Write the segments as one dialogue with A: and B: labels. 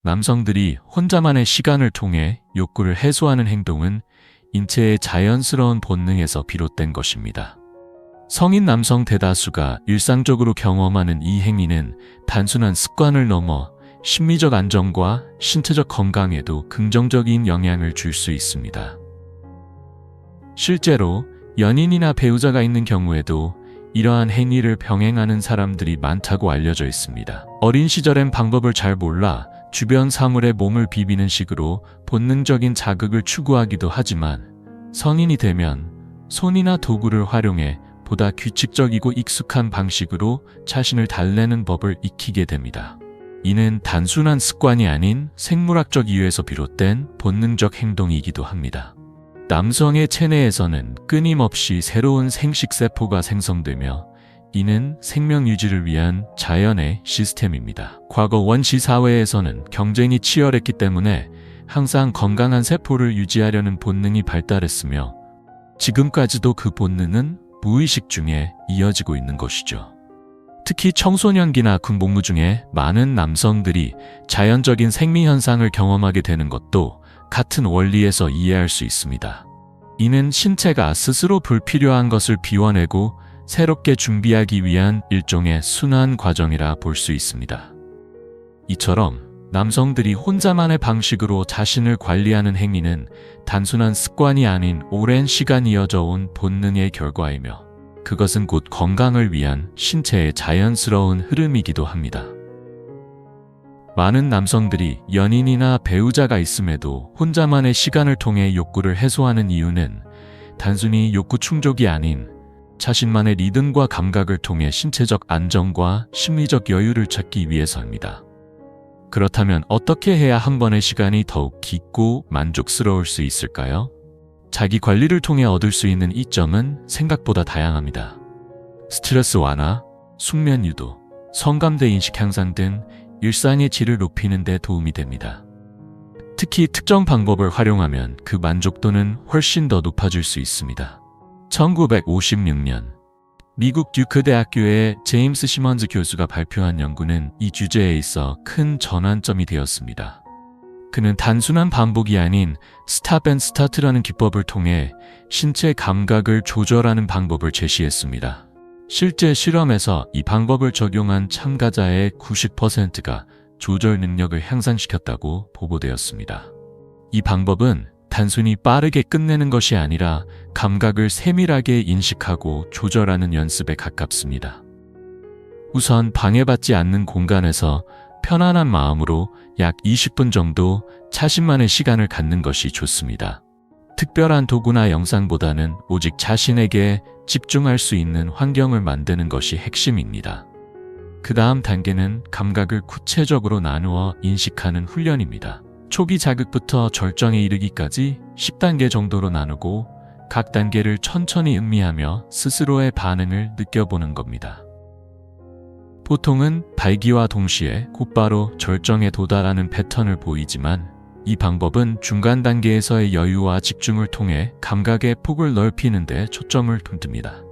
A: 남성들이 혼자만의 시간을 통해 욕구를 해소하는 행동은 인체의 자연스러운 본능에서 비롯된 것입니다. 성인 남성 대다수가 일상적으로 경험하는 이 행위는 단순한 습관을 넘어 심리적 안정과 신체적 건강에도 긍정적인 영향을 줄 수 있습니다. 실제로 연인이나 배우자가 있는 경우에도 이러한 행위를 병행하는 사람들이 많다고 알려져 있습니다. 어린 시절엔 방법을 잘 몰라 주변 사물에 몸을 비비는 식으로 본능적인 자극을 추구하기도 하지만 성인이 되면 손이나 도구를 활용해 보다 규칙적이고 익숙한 방식으로 자신을 달래는 법을 익히게 됩니다. 이는 단순한 습관이 아닌 생물학적 이유에서 비롯된 본능적 행동이기도 합니다. 남성의 체내에서는 끊임없이 새로운 생식세포가 생성되며 이는 생명 유지를 위한 자연의 시스템입니다. 과거 원시 사회에서는 경쟁이 치열했기 때문에 항상 건강한 세포를 유지하려는 본능이 발달했으며 지금까지도 그 본능은 무의식 중에 이어지고 있는 것이죠. 특히 청소년기나 군복무 중에 많은 남성들이 자연적인 생리현상을 경험하게 되는 것도 같은 원리에서 이해할 수 있습니다. 이는 신체가 스스로 불필요한 것을 비워내고 새롭게 준비하기 위한 일종의 순환 과정이라 볼 수 있습니다. 이처럼 남성들이 혼자만의 방식으로 자신을 관리하는 행위는 단순한 습관이 아닌 오랜 시간 이어져 온 본능의 결과이며 그것은 곧 건강을 위한 신체의 자연스러운 흐름이기도 합니다. 많은 남성들이 연인이나 배우자가 있음에도 혼자만의 시간을 통해 욕구를 해소하는 이유는 단순히 욕구 충족이 아닌 자신만의 리듬과 감각을 통해 신체적 안정과 심리적 여유를 찾기 위해서입니다. 그렇다면 어떻게 해야 한 번의 시간이 더욱 깊고 만족스러울 수 있을까요? 자기 관리를 통해 얻을 수 있는 이점은 생각보다 다양합니다. 스트레스 완화, 숙면 유도, 성감대 인식 향상 등 일상의 질을 높이는 데 도움이 됩니다. 특히 특정 방법을 활용하면 그 만족도는 훨씬 더 높아질 수 있습니다. 1956년 미국 듀크 대학교의 제임스 시먼즈 교수가 발표한 연구는 이 주제에 있어 큰 전환점이 되었습니다. 그는 단순한 반복이 아닌 스탑 앤 스타트라는 기법을 통해 신체 감각을 조절하는 방법을 제시했습니다. 실제 실험에서 이 방법을 적용한 참가자의 90%가 조절 능력을 향상시켰다고 보고되었습니다. 이 방법은 단순히 빠르게 끝내는 것이 아니라 감각을 세밀하게 인식하고 조절하는 연습에 가깝습니다. 우선 방해받지 않는 공간에서 편안한 마음으로 약 20분 정도 자신만의 시간을 갖는 것이 좋습니다. 특별한 도구나 영상보다는 오직 자신에게 집중할 수 있는 환경을 만드는 것이 핵심입니다. 그 다음 단계는 감각을 구체적으로 나누어 인식하는 훈련입니다. 초기 자극부터 절정에 이르기까지 10단계 정도로 나누고 각 단계를 천천히 음미하며 스스로의 반응을 느껴보는 겁니다. 보통은 발기와 동시에 곧바로 절정에 도달하는 패턴을 보이지만 이 방법은 중간 단계에서의 여유와 집중을 통해 감각의 폭을 넓히는 데 초점을 둡니다.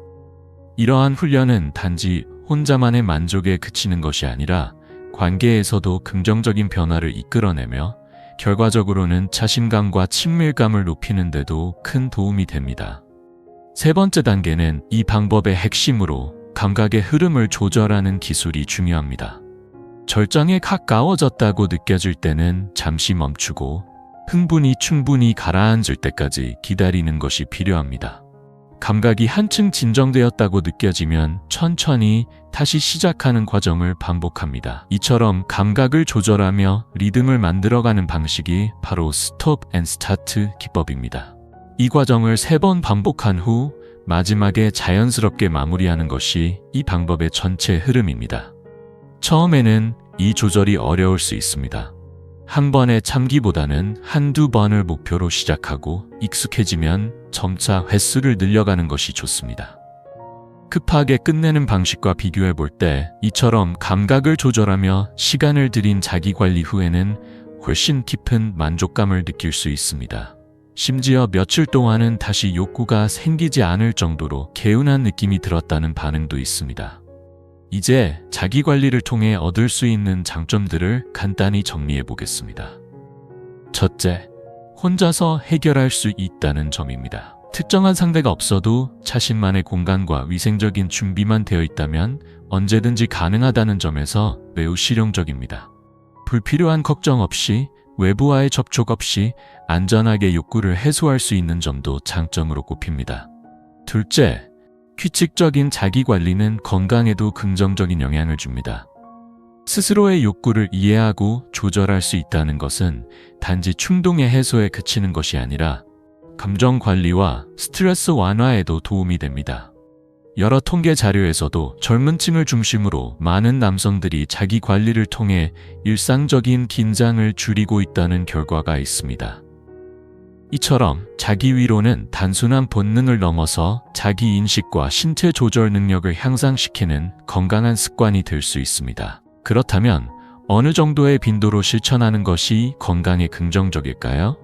A: 이러한 훈련은 단지 혼자만의 만족에 그치는 것이 아니라 관계에서도 긍정적인 변화를 이끌어내며 결과적으로는 자신감과 친밀감을 높이는 데도 큰 도움이 됩니다. 세 번째 단계는 이 방법의 핵심으로 감각의 흐름을 조절하는 기술이 중요합니다. 절정에 가까워졌다고 느껴질 때는 잠시 멈추고 흥분이 충분히 가라앉을 때까지 기다리는 것이 필요합니다. 감각이 한층 진정되었다고 느껴지면 천천히 다시 시작하는 과정을 반복합니다. 이처럼 감각을 조절하며 리듬을 만들어가는 방식이 바로 스톱 앤 스타트 기법입니다. 이 과정을 3번 반복한 후 마지막에 자연스럽게 마무리하는 것이 이 방법의 전체 흐름입니다. 처음에는 이 조절이 어려울 수 있습니다. 한 번의 참기보다는 한두 번을 목표로 시작하고 익숙해지면 점차 횟수를 늘려가는 것이 좋습니다. 급하게 끝내는 방식과 비교해 볼 때 이처럼 감각을 조절하며 시간을 들인 자기관리 후에는 훨씬 깊은 만족감을 느낄 수 있습니다. 심지어 며칠 동안은 다시 욕구가 생기지 않을 정도로 개운한 느낌이 들었다는 반응도 있습니다. 이제 자기 관리를 통해 얻을 수 있는 장점들을 간단히 정리해 보겠습니다. 첫째, 혼자서 해결할 수 있다는 점입니다. 특정한 상대가 없어도 자신만의 공간과 위생적인 준비만 되어 있다면 언제든지 가능하다는 점에서 매우 실용적입니다. 불필요한 걱정 없이 외부와의 접촉 없이 안전하게 욕구를 해소할 수 있는 점도 장점으로 꼽힙니다. 둘째, 규칙적인 자기 관리는 건강에도 긍정적인 영향을 줍니다. 스스로의 욕구를 이해하고 조절할 수 있다는 것은 단지 충동의 해소에 그치는 것이 아니라 감정 관리와 스트레스 완화에도 도움이 됩니다. 여러 통계 자료에서도 젊은 층을 중심으로 많은 남성들이 자기 관리를 통해 일상적인 긴장을 줄이고 있다는 결과가 있습니다. 이처럼 자기 위로는 단순한 본능을 넘어서 자기 인식과 신체 조절 능력을 향상시키는 건강한 습관이 될 수 있습니다. 그렇다면 어느 정도의 빈도로 실천하는 것이 건강에 긍정적일까요?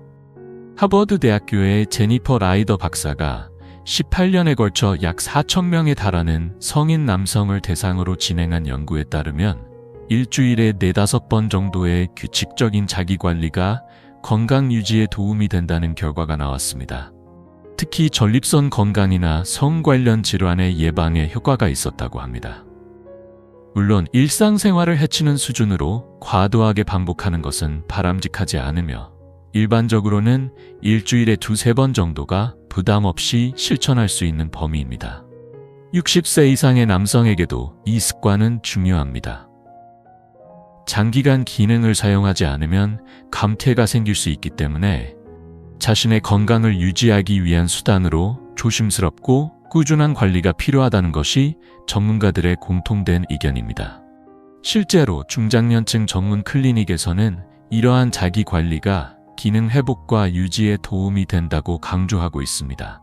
A: 하버드 대학교의 제니퍼 라이더 박사가 18년에 걸쳐 약 4,000명에 달하는 성인 남성을 대상으로 진행한 연구에 따르면 일주일에 4-5번 정도의 규칙적인 자기 관리가 건강 유지에 도움이 된다는 결과가 나왔습니다. 특히 전립선 건강이나 성 관련 질환의 예방에 효과가 있었다고 합니다. 물론 일상생활을 해치는 수준으로 과도하게 반복하는 것은 바람직하지 않으며 일반적으로는 일주일에 2-3번 정도가 부담 없이 실천할 수 있는 범위입니다. 60세 이상의 남성에게도 이 습관은 중요합니다. 장기간 기능을 사용하지 않으면 감퇴가 생길 수 있기 때문에 자신의 건강을 유지하기 위한 수단으로 조심스럽고 꾸준한 관리가 필요하다는 것이 전문가들의 공통된 의견입니다. 실제로 중장년층 전문 클리닉에서는 이러한 자기 관리가 기능 회복과 유지에 도움이 된다고 강조하고 있습니다.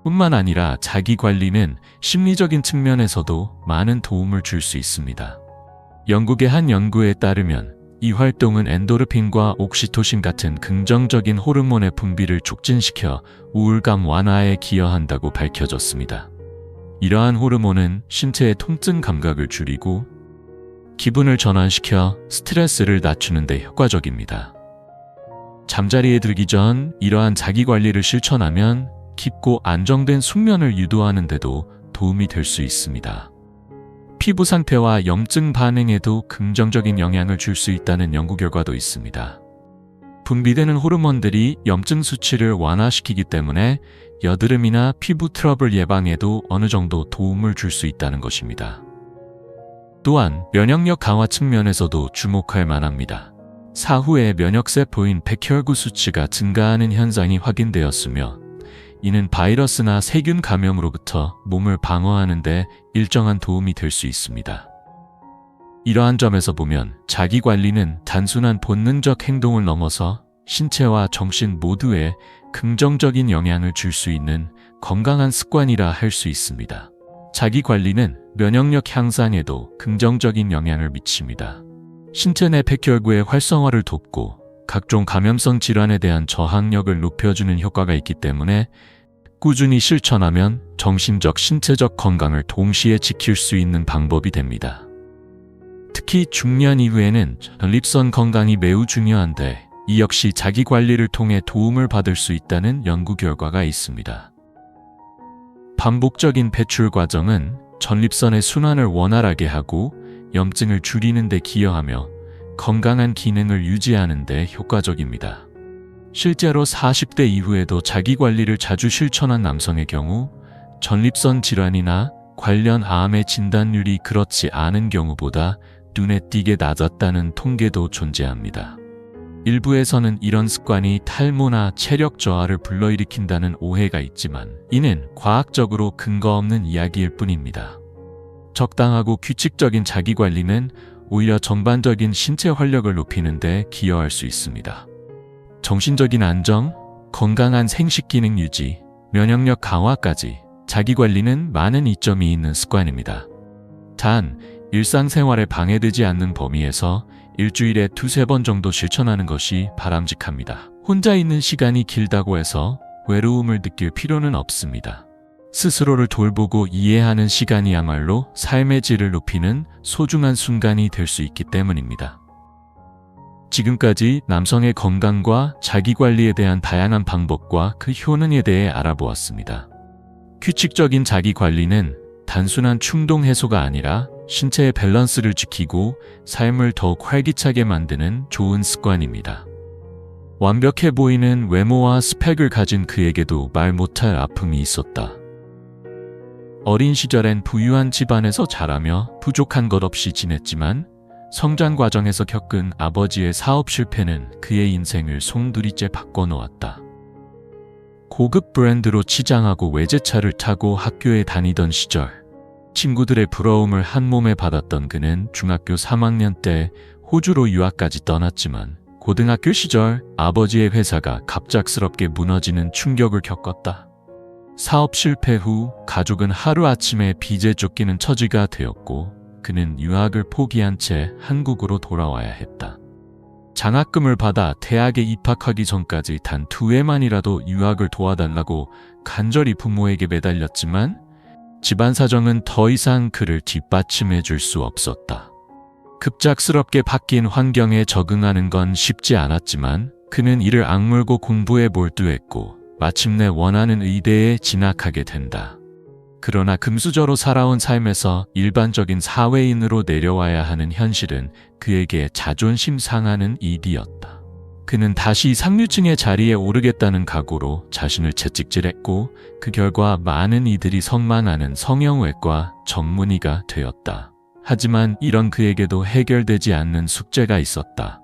A: 뿐만 아니라 자기 관리는 심리적인 측면에서도 많은 도움을 줄 수 있습니다. 영국의 한 연구에 따르면 이 활동은 엔도르핀과 옥시토신 같은 긍정적인 호르몬의 분비를 촉진시켜 우울감 완화에 기여한다고 밝혀졌습니다. 이러한 호르몬은 신체의 통증 감각을 줄이고 기분을 전환시켜 스트레스를 낮추는 데 효과적입니다. 잠자리에 들기 전 이러한 자기 관리를 실천하면 깊고 안정된 숙면을 유도하는 데도 도움이 될 수 있습니다. 피부 상태와 염증 반응에도 긍정적인 영향을 줄 수 있다는 연구 결과도 있습니다. 분비되는 호르몬들이 염증 수치를 완화시키기 때문에 여드름이나 피부 트러블 예방에도 어느 정도 도움을 줄 수 있다는 것입니다. 또한 면역력 강화 측면에서도 주목할 만합니다. 사후에 면역세포인 백혈구 수치가 증가하는 현상이 확인되었으며 이는 바이러스나 세균 감염으로부터 몸을 방어하는 데 일정한 도움이 될 수 있습니다. 이러한 점에서 보면 자기 관리는 단순한 본능적 행동을 넘어서 신체와 정신 모두에 긍정적인 영향을 줄 수 있는 건강한 습관이라 할 수 있습니다. 자기 관리는 면역력 향상에도 긍정적인 영향을 미칩니다. 신체 내 백혈구의 활성화를 돕고 각종 감염성 질환에 대한 저항력을 높여주는 효과가 있기 때문에 꾸준히 실천하면 정신적, 신체적 건강을 동시에 지킬 수 있는 방법이 됩니다. 특히 중년 이후에는 전립선 건강이 매우 중요한데 이 역시 자기 관리를 통해 도움을 받을 수 있다는 연구 결과가 있습니다. 반복적인 배출 과정은 전립선의 순환을 원활하게 하고 염증을 줄이는 데 기여하며 건강한 기능을 유지하는 데 효과적입니다. 실제로 40대 이후에도 자기 관리를 자주 실천한 남성의 경우 전립선 질환이나 관련 암의 진단율이 그렇지 않은 경우보다 눈에 띄게 낮았다는 통계도 존재합니다. 일부에서는 이런 습관이 탈모나 체력 저하를 불러일으킨다는 오해가 있지만 이는 과학적으로 근거 없는 이야기일 뿐입니다. 적당하고 규칙적인 자기 관리는 오히려 전반적인 신체 활력을 높이는 데 기여할 수 있습니다. 정신적인 안정, 건강한 생식 기능 유지, 면역력 강화까지 자기 관리는 많은 이점이 있는 습관입니다. 단, 일상생활에 방해되지 않는 범위에서 일주일에 2-3번 정도 실천하는 것이 바람직합니다. 혼자 있는 시간이 길다고 해서 외로움을 느낄 필요는 없습니다. 스스로를 돌보고 이해하는 시간이야말로 삶의 질을 높이는 소중한 순간이 될 수 있기 때문입니다. 지금까지 남성의 건강과 자기관리에 대한 다양한 방법과 그 효능에 대해 알아보았습니다. 규칙적인 자기관리는 단순한 충동 해소가 아니라 신체의 밸런스를 지키고 삶을 더욱 활기차게 만드는 좋은 습관입니다. 완벽해 보이는 외모와 스펙을 가진 그에게도 말 못할 아픔이 있었다. 어린 시절엔 부유한 집안에서 자라며 부족한 것 없이 지냈지만 성장 과정에서 겪은 아버지의 사업 실패는 그의 인생을 송두리째 바꿔놓았다. 고급 브랜드로 치장하고 외제차를 타고 학교에 다니던 시절, 친구들의 부러움을 한 몸에 받았던 그는 중학교 3학년 때 호주로 유학까지 떠났지만 고등학교 시절 아버지의 회사가 갑작스럽게 무너지는 충격을 겪었다. 사업 실패 후 가족은 하루아침에 빚에 쫓기는 처지가 되었고 그는 유학을 포기한 채 한국으로 돌아와야 했다. 장학금을 받아 대학에 입학하기 전까지 단 2회만이라도 유학을 도와달라고 간절히 부모에게 매달렸지만 집안 사정은 더 이상 그를 뒷받침해 줄 수 없었다. 급작스럽게 바뀐 환경에 적응하는 건 쉽지 않았지만 그는 이를 악물고 공부에 몰두했고 마침내 원하는 의대에 진학하게 된다. 그러나 금수저로 살아온 삶에서 일반적인 사회인으로 내려와야 하는 현실은 그에게 자존심 상하는 일이었다. 그는 다시 상류층의 자리에 오르겠다는 각오로 자신을 채찍질했고 그 결과 많은 이들이 선망하는 성형외과 전문의가 되었다. 하지만 이런 그에게도 해결되지 않는 숙제가 있었다.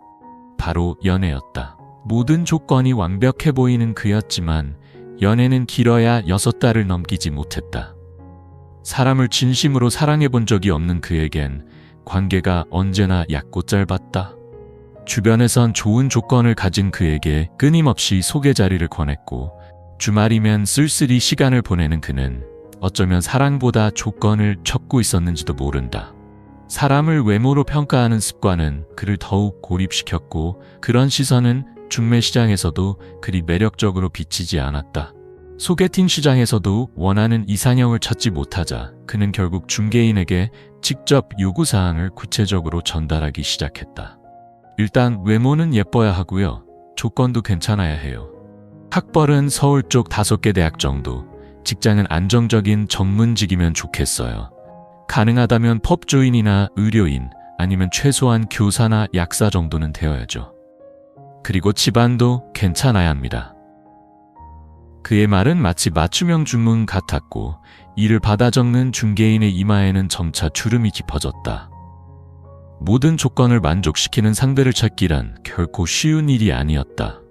A: 바로 연애였다. 모든 조건이 완벽해 보이는 그였지만 연애는 길어야 6달을 넘기지 못했다. 사람을 진심으로 사랑해 본 적이 없는 그에겐 관계가 언제나 얕고 짧았다. 주변에선 좋은 조건을 가진 그에게 끊임없이 소개 자리를 권했고 주말이면 쓸쓸히 시간을 보내는 그는 어쩌면 사랑보다 조건을 쫓고 있었는지도 모른다. 사람을 외모로 평가하는 습관은 그를 더욱 고립시켰고 그런 시선은 중매 시장에서도 그리 매력적으로 비치지 않았다. 소개팅 시장에서도 원하는 이상형을 찾지 못하자 그는 결국 중개인에게 직접 요구사항을 구체적으로 전달하기 시작했다. 일단 외모는 예뻐야 하고요. 조건도 괜찮아야 해요. 학벌은 서울 쪽 5개 대학 정도, 직장은 안정적인 전문직이면 좋겠어요. 가능하다면 법조인이나 의료인, 아니면 최소한 교사나 약사 정도는 되어야죠. 그리고 집안도 괜찮아야 합니다. 그의 말은 마치 맞춤형 주문 같았고 이를 받아 적는 중개인의 이마에는 점차 주름이 깊어졌다. 모든 조건을 만족시키는 상대를 찾기란 결코 쉬운 일이 아니었다.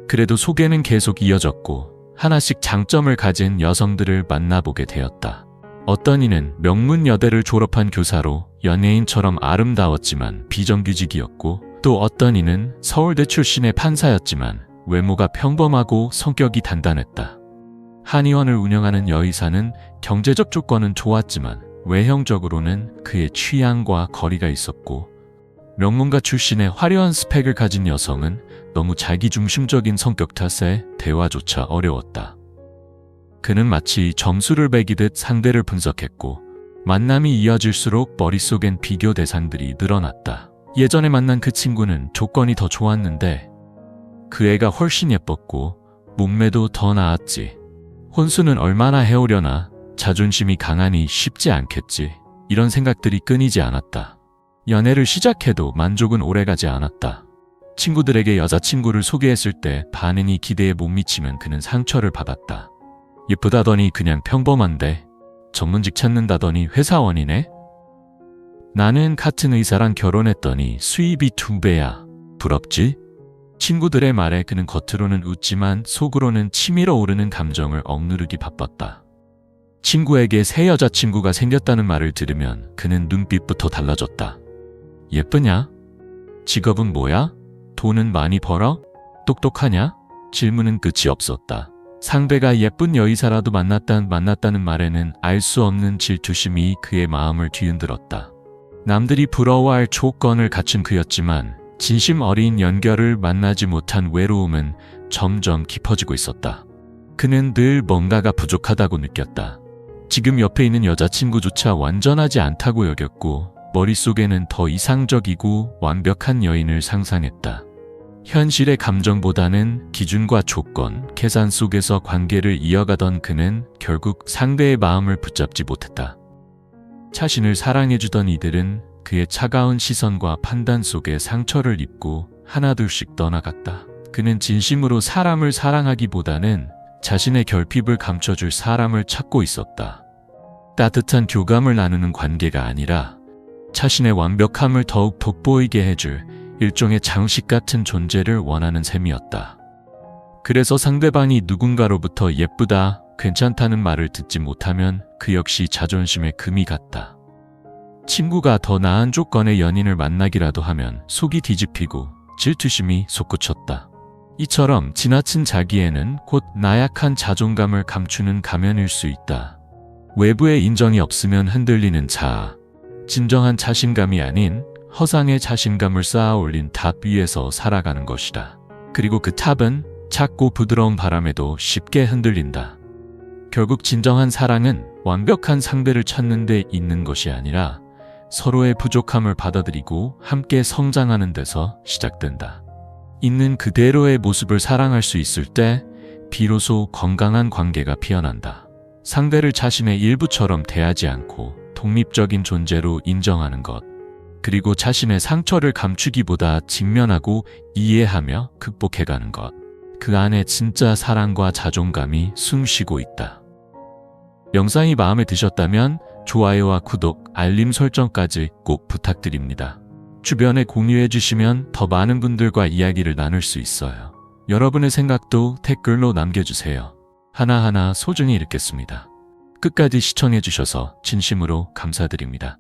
A: 그래도 소개는 계속 이어졌고 하나씩 장점을 가진 여성들을 만나보게 되었다. 어떤 이는 명문여대를 졸업한 교사로 연예인처럼 아름다웠지만 비정규직이었고 또 어떤 이는 서울대 출신의 판사였지만 외모가 평범하고 성격이 단단했다. 한의원을 운영하는 여의사는 경제적 조건은 좋았지만 외형적으로는 그의 취향과 거리가 있었고 명문가 출신의 화려한 스펙을 가진 여성은 너무 자기중심적인 성격 탓에 대화조차 어려웠다. 그는 마치 점수를 매기듯 상대를 분석했고 만남이 이어질수록 머릿속엔 비교 대상들이 늘어났다. 예전에 만난 그 친구는 조건이 더 좋았는데 그 애가 훨씬 예뻤고 몸매도 더 나았지. 혼수는 얼마나 해오려나. 자존심이 강하니 쉽지 않겠지. 이런 생각들이 끊이지 않았다. 연애를 시작해도 만족은 오래가지 않았다. 친구들에게 여자친구를 소개했을 때 반응이 기대에 못 미치면 그는 상처를 받았다. 예쁘다더니 그냥 평범한데, 전문직 찾는다더니 회사원이네? 나는 같은 의사랑 결혼했더니 수입이 2배야. 부럽지? 친구들의 말에 그는 겉으로는 웃지만 속으로는 치밀어 오르는 감정을 억누르기 바빴다. 친구에게 새 여자친구가 생겼다는 말을 들으면 그는 눈빛부터 달라졌다. 예쁘냐? 직업은 뭐야? 돈은 많이 벌어? 똑똑하냐? 질문은 끝이 없었다. 상대가 예쁜 여의사라도 만났다는 말에는 알 수 없는 질투심이 그의 마음을 뒤흔들었다. 남들이 부러워할 조건을 갖춘 그였지만 진심 어린 연결을 만나지 못한 외로움은 점점 깊어지고 있었다. 그는 늘 뭔가가 부족하다고 느꼈다. 지금 옆에 있는 여자친구조차 완전하지 않다고 여겼고 머릿속에는 더 이상적이고 완벽한 여인을 상상했다. 현실의 감정보다는 기준과 조건, 계산 속에서 관계를 이어가던 그는 결국 상대의 마음을 붙잡지 못했다. 자신을 사랑해주던 이들은 그의 차가운 시선과 판단 속에 상처를 입고 하나둘씩 떠나갔다. 그는 진심으로 사람을 사랑하기보다는 자신의 결핍을 감춰줄 사람을 찾고 있었다. 따뜻한 교감을 나누는 관계가 아니라 자신의 완벽함을 더욱 돋보이게 해줄 일종의 장식 같은 존재를 원하는 셈이었다. 그래서 상대방이 누군가로부터 예쁘다, 괜찮다는 말을 듣지 못하면 그 역시 자존심에 금이 갔다. 친구가 더 나은 조건의 연인을 만나기라도 하면 속이 뒤집히고 질투심이 솟구쳤다. 이처럼 지나친 자기애는 곧 나약한 자존감을 감추는 가면일 수 있다. 외부의 인정이 없으면 흔들리는 자아, 진정한 자신감이 아닌 허상의 자신감을 쌓아 올린 탑 위에서 살아가는 것이다. 그리고 그 탑은 작고 부드러운 바람에도 쉽게 흔들린다. 결국 진정한 사랑은 완벽한 상대를 찾는 데 있는 것이 아니라 서로의 부족함을 받아들이고 함께 성장하는 데서 시작된다. 있는 그대로의 모습을 사랑할 수 있을 때 비로소 건강한 관계가 피어난다. 상대를 자신의 일부처럼 대하지 않고 독립적인 존재로 인정하는 것. 그리고 자신의 상처를 감추기보다 직면하고 이해하며 극복해가는 것. 그 안에 진짜 사랑과 자존감이 숨쉬고 있다. 영상이 마음에 드셨다면 좋아요와 구독, 알림 설정까지 꼭 부탁드립니다. 주변에 공유해 주시면 더 많은 분들과 이야기를 나눌 수 있어요. 여러분의 생각도 댓글로 남겨주세요. 하나하나 소중히 읽겠습니다. 끝까지 시청해 주셔서 진심으로 감사드립니다.